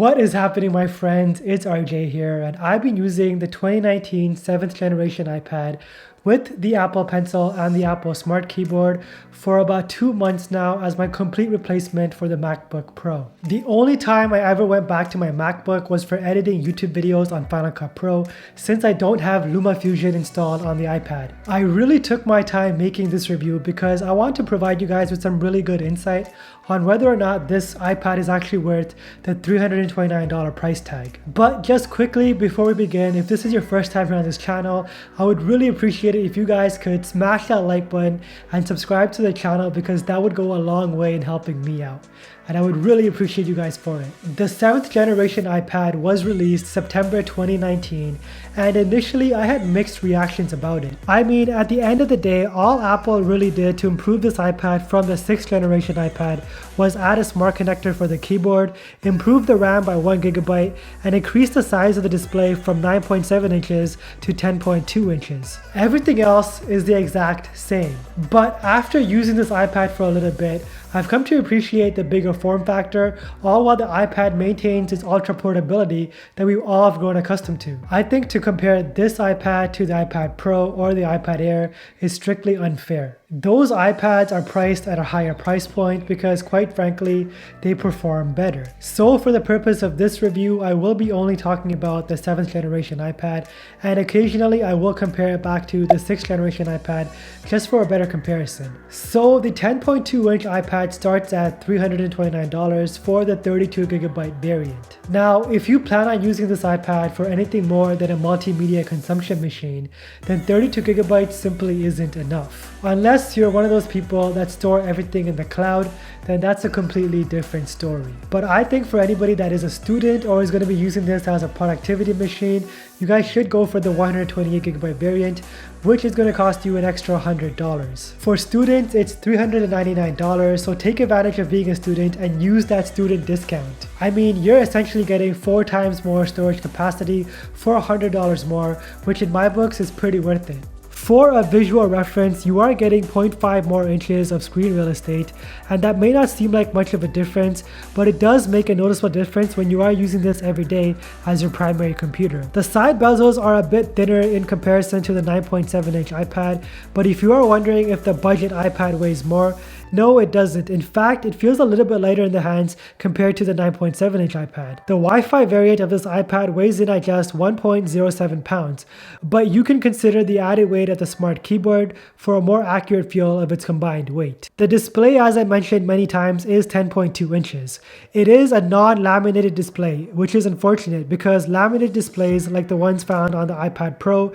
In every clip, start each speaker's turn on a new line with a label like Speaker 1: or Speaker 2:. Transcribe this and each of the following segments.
Speaker 1: What is happening, my friends? It's RJ here, and I've been using the 2019 7th generation iPad with the Apple Pencil and the Apple Smart Keyboard for about 2 months now as my complete replacement for the MacBook Pro. The only time I ever went back to my MacBook was for editing YouTube videos on Final Cut Pro, since I don't have LumaFusion installed on the iPad. I really took my time making this review because I want to provide you guys with some really good insight on whether or not this iPad is actually worth the $329 price tag. But just quickly before we begin, if this is your first time here on this channel, I would really appreciate it if you guys could smash that like button and subscribe to the channel, because that would go a long way in helping me out. And I would really appreciate you guys for it. The 7th generation iPad was released September 2019, and initially I had mixed reactions about it. I mean, at the end of the day, all Apple really did to improve this iPad from the 6th generation iPad was add a smart connector for the keyboard, improve the RAM by 1GB, and increase the size of the display from 9.7 inches to 10.2 inches. Everything else is the exact same. But after using this iPad for a little bit, I've come to appreciate the bigger form factor, all while the iPad maintains its ultra portability that we all have grown accustomed to. I think to compare this iPad to the iPad Pro or the iPad Air is strictly unfair. Those iPads are priced at a higher price point because, quite frankly, they perform better. So for the purpose of this review, I will be only talking about the 7th generation iPad, and occasionally I will compare it back to the 6th generation iPad just for a better comparison. So the 10.2 inch iPad starts at $329 for the 32GB variant. Now, if you plan on using this iPad for anything more than a multimedia consumption machine, then 32GB simply isn't enough. Unless you're one of those people that store everything in the cloud, then that's a completely different story. But I think for anybody that is a student or is going to be using this as a productivity machine, you guys should go for the 128GB variant, which is going to cost you an extra $100. For students, it's $399, so take advantage of being a student and use that student discount. I mean, you're essentially getting 4 times more storage capacity for $100 more, which in my books is pretty worth it. For a visual reference, you are getting 0.5 more inches of screen real estate, and that may not seem like much of a difference, but it does make a noticeable difference when you are using this every day as your primary computer. The side bezels are a bit thinner in comparison to the 9.7 inch iPad, but if you are wondering if the budget iPad weighs more, no, it doesn't. In fact, it feels a little bit lighter in the hands compared to the 9.7 inch iPad. The Wi-Fi variant of this iPad weighs in at just 1.07 pounds, but you can consider the added weight of the smart keyboard for a more accurate feel of its combined weight. The display, as I mentioned many times, is 10.2 inches. It is a non-laminated display, which is unfortunate because laminated displays like the ones found on the iPad Pro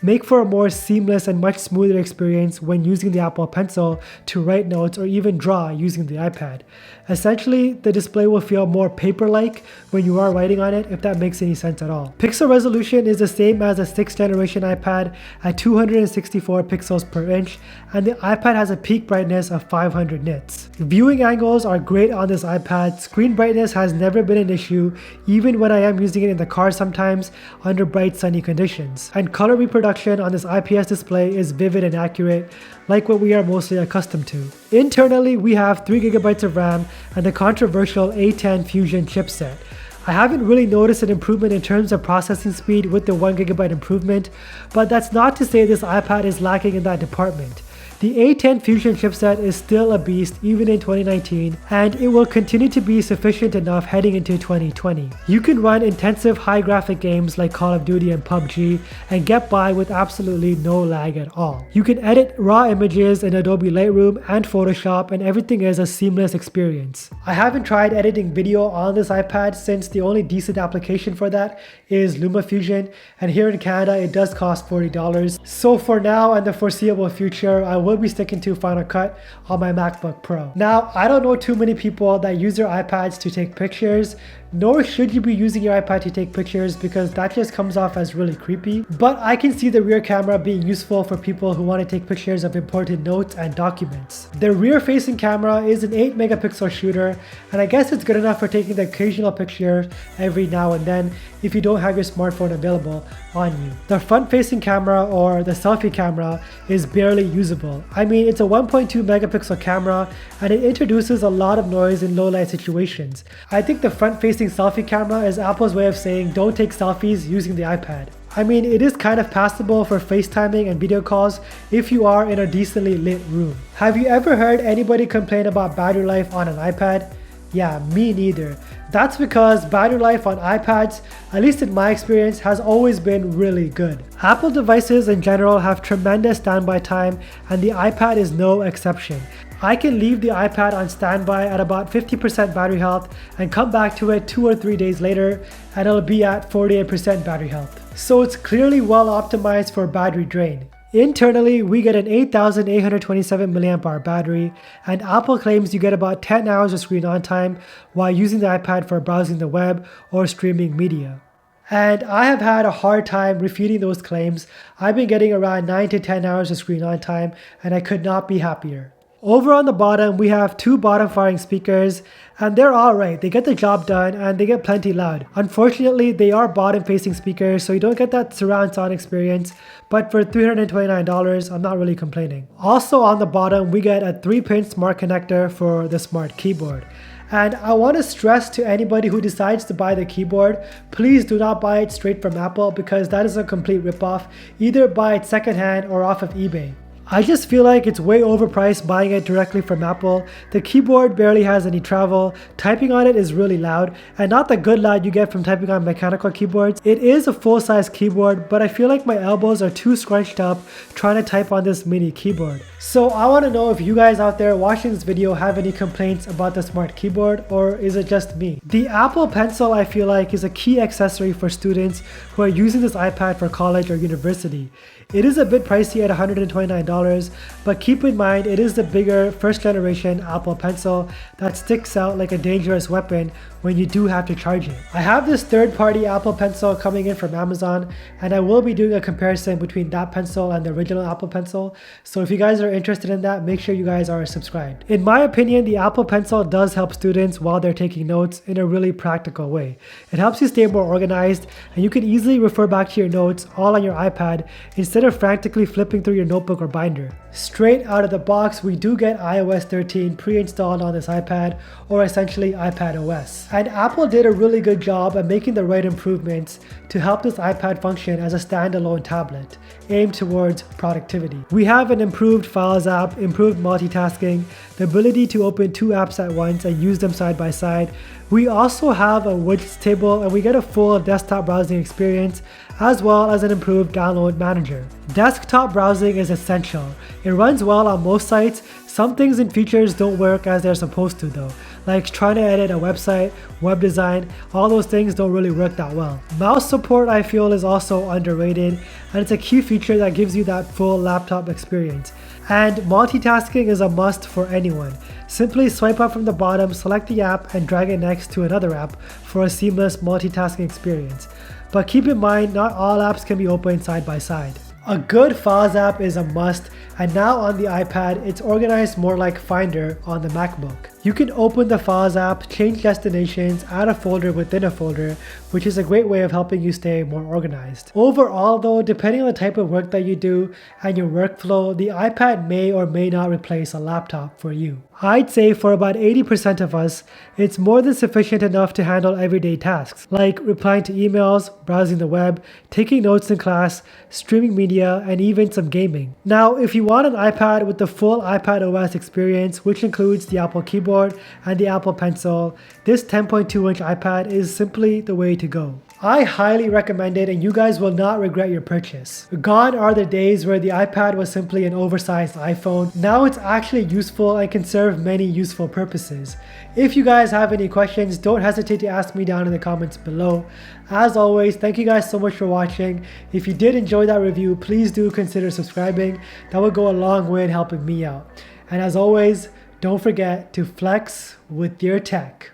Speaker 1: make for a more seamless and much smoother experience when using the Apple Pencil to write notes or even draw using the iPad. Essentially, the display will feel more paper-like when you are writing on it, if that makes any sense at all. Pixel resolution is the same as a 6th generation iPad at 264 pixels per inch, and the iPad has a peak brightness of 500 nits. Viewing angles are great on this iPad. Screen brightness has never been an issue, even when I am using it in the car sometimes under bright sunny conditions. And color reproduction on this IPS display is vivid and accurate, like what we are mostly accustomed to. Internally, we have 3GB of RAM and the controversial A10 Fusion chipset. I haven't really noticed an improvement in terms of processing speed with the 1GB improvement, but that's not to say this iPad is lacking in that department. The A10 Fusion chipset is still a beast even in 2019, and it will continue to be sufficient enough heading into 2020. You can run intensive high graphic games like Call of Duty and PUBG and get by with absolutely no lag at all. You can edit raw images in Adobe Lightroom and Photoshop, and everything is a seamless experience. I haven't tried editing video on this iPad since the only decent application for that is LumaFusion, and here in Canada it does cost $40. So for now and the foreseeable future, I will be sticking to Final Cut on my MacBook Pro. Now, I don't know too many people that use their iPads to take pictures, nor should you be using your iPad to take pictures because that just comes off as really creepy. But I can see the rear camera being useful for people who want to take pictures of important notes and documents. The rear facing camera is an 8 megapixel shooter, and I guess it's good enough for taking the occasional picture every now and then if you don't have your smartphone available on you. The front facing camera, or the selfie camera, is barely usable. well. I mean, it's a 1.2 megapixel camera and it introduces a lot of noise in low light situations. I think the front-facing selfie camera is Apple's way of saying don't take selfies using the iPad. I mean, it is kind of passable for FaceTiming and video calls if you are in a decently lit room. Have you ever heard anybody complain about battery life on an iPad? Yeah, me neither. That's because battery life on iPads, at least in my experience, has always been really good. Apple devices in general have tremendous standby time and the iPad is no exception. I can leave the iPad on standby at about 50% battery health and come back to it 2 or 3 days later and it'll be at 48% battery health. So it's clearly well optimized for battery drain. Internally, we get an 8,827 mAh battery, and Apple claims you get about 10 hours of screen on time while using the iPad for browsing the web or streaming media. And I have had a hard time refuting those claims. I've been getting around 9 to 10 hours of screen on time, and I could not be happier. Over on the bottom, we have 2 bottom-firing speakers, and they're alright. They get the job done, and they get plenty loud. Unfortunately, they are bottom-facing speakers, so you don't get that surround sound experience, but for $329, I'm not really complaining. Also on the bottom, we get a 3-pin smart connector for the smart keyboard. And I want to stress to anybody who decides to buy the keyboard, please do not buy it straight from Apple because that is a complete ripoff. Either buy it secondhand or off of eBay. I just feel like it's way overpriced buying it directly from Apple. The keyboard barely has any travel, typing on it is really loud, and not the good loud you get from typing on mechanical keyboards. It is a full-size keyboard, but I feel like my elbows are too scrunched up trying to type on this mini keyboard. So I want to know if you guys out there watching this video have any complaints about the smart keyboard, or is it just me? The Apple Pencil I feel like is a key accessory for students who are using this iPad for college or university. It is a bit pricey at $129, but keep in mind it is the bigger first generation Apple Pencil that sticks out like a dangerous weapon when you do have to charge it. I have this third-party Apple Pencil coming in from Amazon, and I will be doing a comparison between that pencil and the original Apple Pencil, so if you guys are interested in that, make sure you guys are subscribed. In my opinion, the Apple Pencil does help students while they're taking notes in a really practical way. It helps you stay more organized, and you can easily refer back to your notes all on your iPad instead of frantically flipping through your notebook or binder. Straight out of the box, we do get iOS 13 pre-installed on this iPad, or essentially iPad OS. And Apple did a really good job at making the right improvements to help this iPad function as a standalone tablet, aimed towards productivity. We have an improved Files app, improved multitasking, the ability to open 2 apps at once and use them side by side. We also have a widgets table and we get a full desktop browsing experience, as well as an improved download manager. Desktop browsing is essential. It runs well on most sites. Some things and features don't work as they're supposed to though, like trying to edit a website, web design, all those things don't really work that well. Mouse support I feel is also underrated, and it's a key feature that gives you that full laptop experience. And multitasking is a must for anyone. Simply swipe up from the bottom, select the app, and drag it next to another app for a seamless multitasking experience. But keep in mind, not all apps can be opened side by side. A good Files app is a must, and now on the iPad, it's organized more like Finder on the MacBook. You can open the Files app, change destinations, add a folder within a folder, which is a great way of helping you stay more organized. Overall though, depending on the type of work that you do and your workflow, the iPad may or may not replace a laptop for you. I'd say for about 80% of us, it's more than sufficient enough to handle everyday tasks, like replying to emails, browsing the web, taking notes in class, streaming media, and even some gaming. Now, if you want an iPad with the full iPad OS experience, which includes the Apple keyboard and the Apple Pencil, this 10.2-inch iPad is simply the way to go. I highly recommend it, and you guys will not regret your purchase. Gone are the days where the iPad was simply an oversized iPhone. Now it's actually useful and can serve many useful purposes. If you guys have any questions, don't hesitate to ask me down in the comments below. As always, thank you guys so much for watching. If you did enjoy that review, please do consider subscribing. That would go a long way in helping me out. And as always, don't forget to flex with your tech.